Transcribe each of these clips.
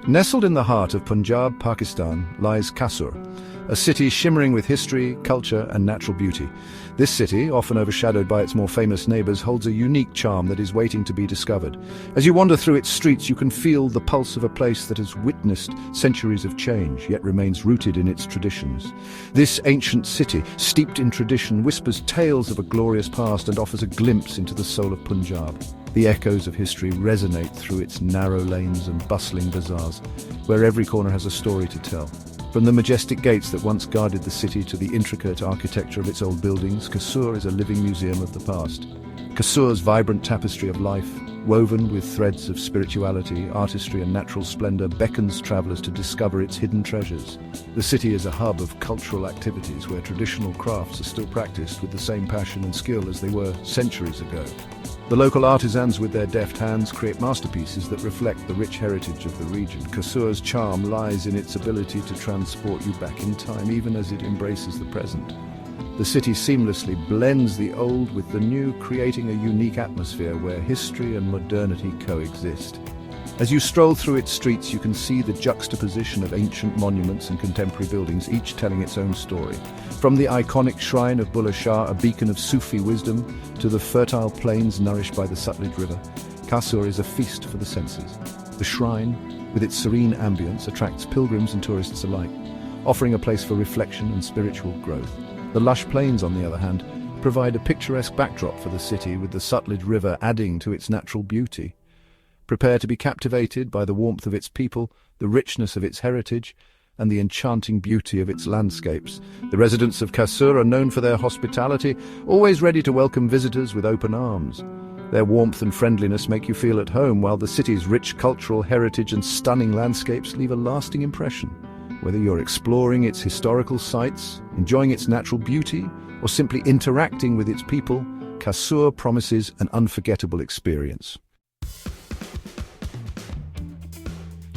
Nestled in the heart of Punjab, Pakistan, lies Kasur, a city shimmering with history, culture, and natural beauty. This city, often overshadowed by its more famous neighbors, holds a unique charm that is waiting to be discovered. As you wander through its streets, you can feel the pulse of a place that has witnessed centuries of change, yet remains rooted in its traditions. This ancient city, steeped in tradition, whispers tales of a glorious past and offers a glimpse into the soul of Punjab. The echoes of history resonate through its narrow lanes and bustling bazaars, where every corner has a story to tell. From the majestic gates that once guarded the city to the intricate architecture of its old buildings, Kasur is a living museum of the past. Kasur's vibrant tapestry of life, woven with threads of spirituality, artistry and natural splendor, beckons travelers to discover its hidden treasures. The city is a hub of cultural activities where traditional crafts are still practiced with the same passion and skill as they were centuries ago. The local artisans with their deft hands create masterpieces that reflect the rich heritage of the region. Kasur's charm lies in its ability to transport you back in time, even as it embraces the present. The city seamlessly blends the old with the new, creating a unique atmosphere where history and modernity coexist. As you stroll through its streets, you can see the juxtaposition of ancient monuments and contemporary buildings, each telling its own story. From the iconic shrine of Bulleh Shah, a beacon of Sufi wisdom, to the fertile plains nourished by the Sutlej River, Kasur is a feast for the senses. The shrine, with its serene ambience, attracts pilgrims and tourists alike, offering a place for reflection and spiritual growth. The lush plains, on the other hand, provide a picturesque backdrop for the city, with the Sutlej River adding to its natural beauty. Prepare to be captivated by the warmth of its people, the richness of its heritage, and the enchanting beauty of its landscapes. The residents of Kasur are known for their hospitality, always ready to welcome visitors with open arms. Their warmth and friendliness make you feel at home, while the city's rich cultural heritage and stunning landscapes leave a lasting impression. Whether you're exploring its historical sites, enjoying its natural beauty, or simply interacting with its people, Kasur promises an unforgettable experience.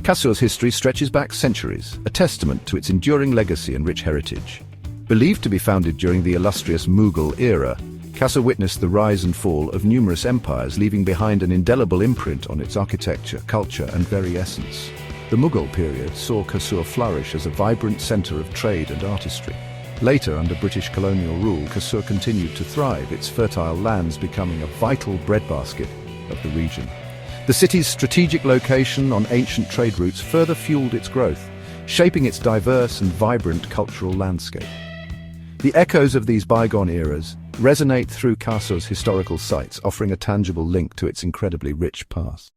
Kasur's history stretches back centuries, a testament to its enduring legacy and rich heritage. Believed to be founded during the illustrious Mughal era, Kasur witnessed the rise and fall of numerous empires, leaving behind an indelible imprint on its architecture, culture, and very essence. The Mughal period saw Kasur flourish as a vibrant center of trade and artistry. Later, under British colonial rule, Kasur continued to thrive, its fertile lands becoming a vital breadbasket of the region. The city's strategic location on ancient trade routes further fueled its growth, shaping its diverse and vibrant cultural landscape. The echoes of these bygone eras resonate through Kasur's historical sites, offering a tangible link to its incredibly rich past.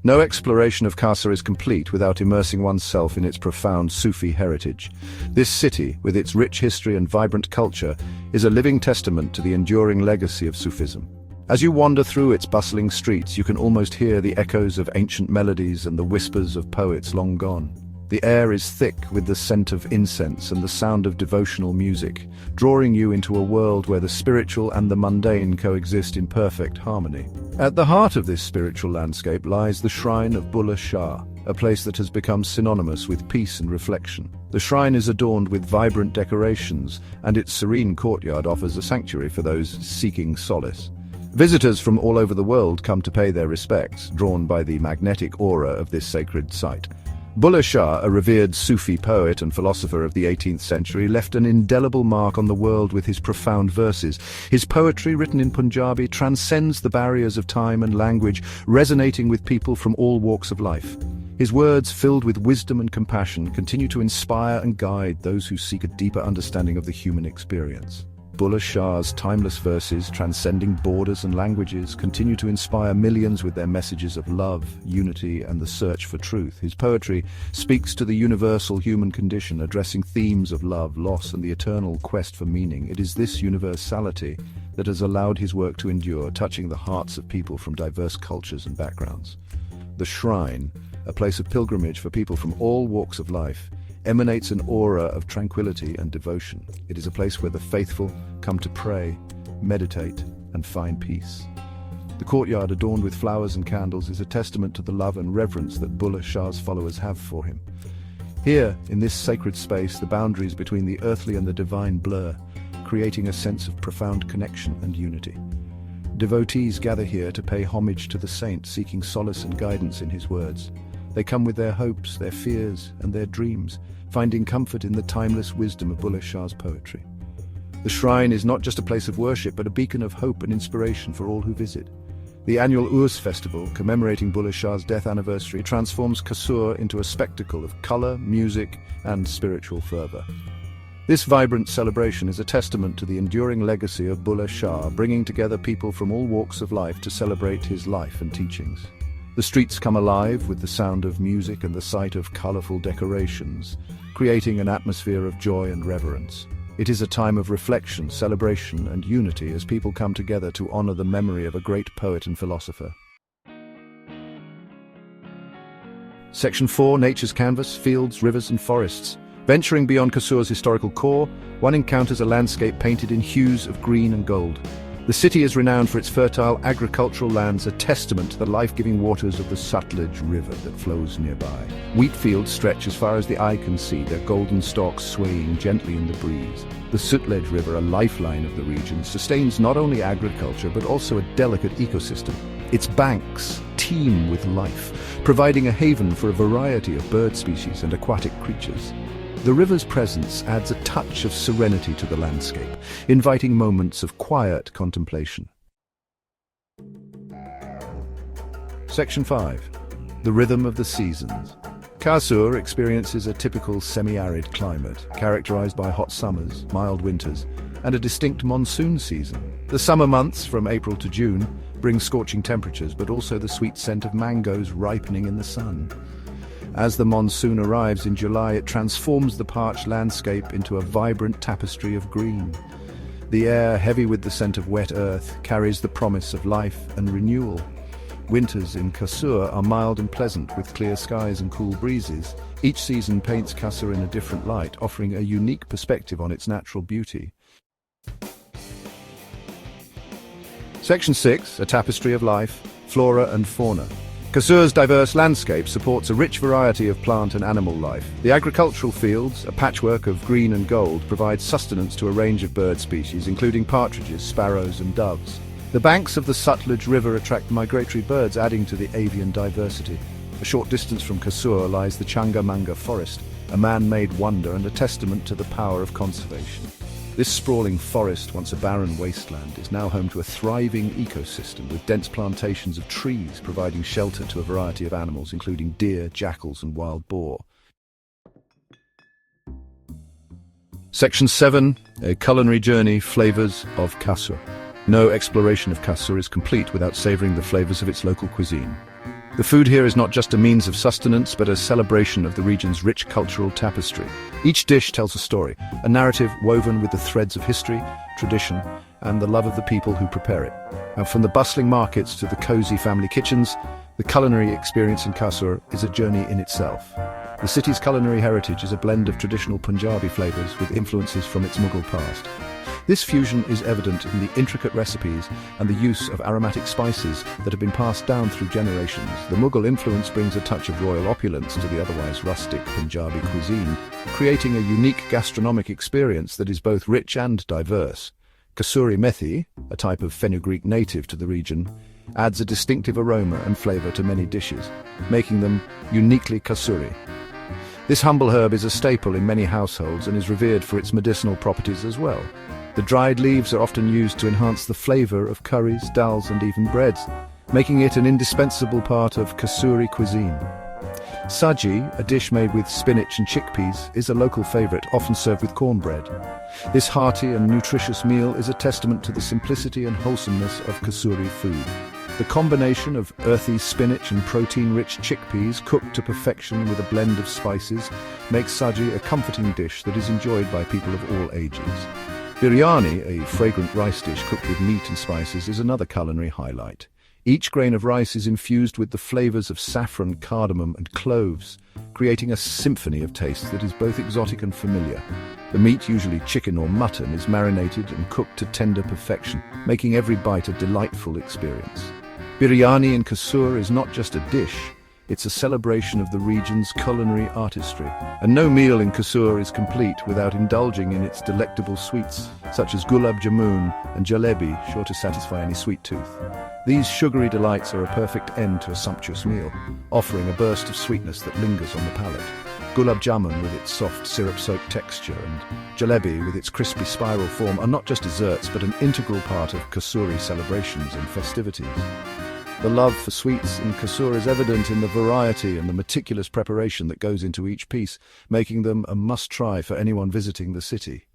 No exploration of Kasur is complete without immersing oneself in its profound Sufi heritage. This city, with its rich history and vibrant culture, is a living testament to the enduring legacy of Sufism. As you wander through its bustling streets, you can almost hear the echoes of ancient melodies and the whispers of poets long gone. The air is thick with the scent of incense and the sound of devotional music, drawing you into a world where the spiritual and the mundane coexist in perfect harmony. At the heart of this spiritual landscape lies the shrine of Bulleh Shah, a place that has become synonymous with peace and reflection. The shrine is adorned with vibrant decorations, and its serene courtyard offers a sanctuary for those seeking solace. Visitors from all over the world come to pay their respects, drawn by the magnetic aura of this sacred site. Bulleh Shah, a revered Sufi poet and philosopher of the 18th century, left an indelible mark on the world with his profound verses. His poetry, written in Punjabi, transcends the barriers of time and language, resonating with people from all walks of life. His words, filled with wisdom and compassion, continue to inspire and guide those who seek a deeper understanding of the human experience. Bulleh Shah's timeless verses, transcending borders and languages, continue to inspire millions with their messages of love, unity, and the search for truth. His poetry speaks to the universal human condition, addressing themes of love, loss, and the eternal quest for meaning. It is this universality that has allowed his work to endure, touching the hearts of people from diverse cultures and backgrounds. The shrine, a place of pilgrimage for people from all walks of life, emanates an aura of tranquility and devotion. It is a place where the faithful come to pray, meditate, and find peace. The courtyard, adorned with flowers and candles, is a testament to the love and reverence that Bulleh Shah's followers have for him. Here, in this sacred space, the boundaries between the earthly and the divine blur, creating a sense of profound connection and unity. Devotees gather here to pay homage to the saint, seeking solace and guidance in his words. They come with their hopes, their fears, and their dreams, finding comfort in the timeless wisdom of Bulleh Shah's poetry. The shrine is not just a place of worship, but a beacon of hope and inspiration for all who visit. The annual Urs festival, commemorating Bulleh Shah's death anniversary, transforms Kasur into a spectacle of color, music, and spiritual fervor. This vibrant celebration is a testament to the enduring legacy of Bulleh Shah, bringing together people from all walks of life to celebrate his life and teachings. The streets come alive with the sound of music and the sight of colorful decorations, creating an atmosphere of joy and reverence. It is a time of reflection, celebration, and unity as people come together to honor the memory of a great poet and philosopher. Section 4, Nature's Canvas, Fields, Rivers and Forests. Venturing beyond Kasur's historical core, one encounters a landscape painted in hues of green and gold. The city is renowned for its fertile agricultural lands, a testament to the life-giving waters of the Sutlej River that flows nearby. Wheat fields stretch as far as the eye can see, their golden stalks swaying gently in the breeze. The Sutlej River, a lifeline of the region, sustains not only agriculture but also a delicate ecosystem. Its banks teem with life, providing a haven for a variety of bird species and aquatic creatures. The river's presence adds a touch of serenity to the landscape, inviting moments of quiet contemplation. Section 5. The Rhythm of the Seasons. Kasur experiences a typical semi-arid climate, characterized by hot summers, mild winters, and a distinct monsoon season. The summer months, from April to June, bring scorching temperatures, but also the sweet scent of mangoes ripening in the sun. As the monsoon arrives in July, it transforms the parched landscape into a vibrant tapestry of green. The air, heavy with the scent of wet earth, carries the promise of life and renewal. Winters in Kasur are mild and pleasant, with clear skies and cool breezes. Each season paints Kasur in a different light, offering a unique perspective on its natural beauty. Section 6, A Tapestry of Life, Flora and Fauna. Kasur's diverse landscape supports a rich variety of plant and animal life. The agricultural fields, a patchwork of green and gold, provide sustenance to a range of bird species, including partridges, sparrows and doves. The banks of the Sutlej River attract migratory birds, adding to the avian diversity. A short distance from Kasur lies the Changamanga forest, a man-made wonder and a testament to the power of conservation. This sprawling forest, once a barren wasteland, is now home to a thriving ecosystem with dense plantations of trees providing shelter to a variety of animals, including deer, jackals and wild boar. Section 7, A Culinary Journey, Flavors of Kasur. No exploration of Kasur is complete without savoring the flavors of its local cuisine. The food here is not just a means of sustenance, but a celebration of the region's rich cultural tapestry. Each dish tells a story, a narrative woven with the threads of history, tradition, and the love of the people who prepare it. And from the bustling markets to the cozy family kitchens, the culinary experience in Kasur is a journey in itself. The city's culinary heritage is a blend of traditional Punjabi flavors with influences from its Mughal past. This fusion is evident in the intricate recipes and the use of aromatic spices that have been passed down through generations. The Mughal influence brings a touch of royal opulence to the otherwise rustic Punjabi cuisine, creating a unique gastronomic experience that is both rich and diverse. Kasuri methi, a type of fenugreek native to the region, adds a distinctive aroma and flavor to many dishes, making them uniquely Kasuri. This humble herb is a staple in many households and is revered for its medicinal properties as well. The dried leaves are often used to enhance the flavor of curries, dals and even breads, making it an indispensable part of Kasuri cuisine. Saji, a dish made with spinach and chickpeas, is a local favorite, often served with cornbread. This hearty and nutritious meal is a testament to the simplicity and wholesomeness of Kasuri food. The combination of earthy spinach and protein-rich chickpeas cooked to perfection with a blend of spices makes saji a comforting dish that is enjoyed by people of all ages. Biryani, a fragrant rice dish cooked with meat and spices, is another culinary highlight. Each grain of rice is infused with the flavors of saffron, cardamom and cloves, creating a symphony of taste that is both exotic and familiar. The meat, usually chicken or mutton, is marinated and cooked to tender perfection, making every bite a delightful experience. Biryani in Kasur is not just a dish, It's a celebration of the region's culinary artistry. And no meal in Kasur is complete without indulging in its delectable sweets, such as gulab jamun and jalebi, sure to satisfy any sweet tooth. These sugary delights are a perfect end to a sumptuous meal, offering a burst of sweetness that lingers on the palate. Gulab jamun with its soft syrup-soaked texture and jalebi with its crispy spiral form are not just desserts but an integral part of Kasuri celebrations and festivities. The love for sweets in Kasur is evident in the variety and the meticulous preparation that goes into each piece, making them a must-try for anyone visiting the city.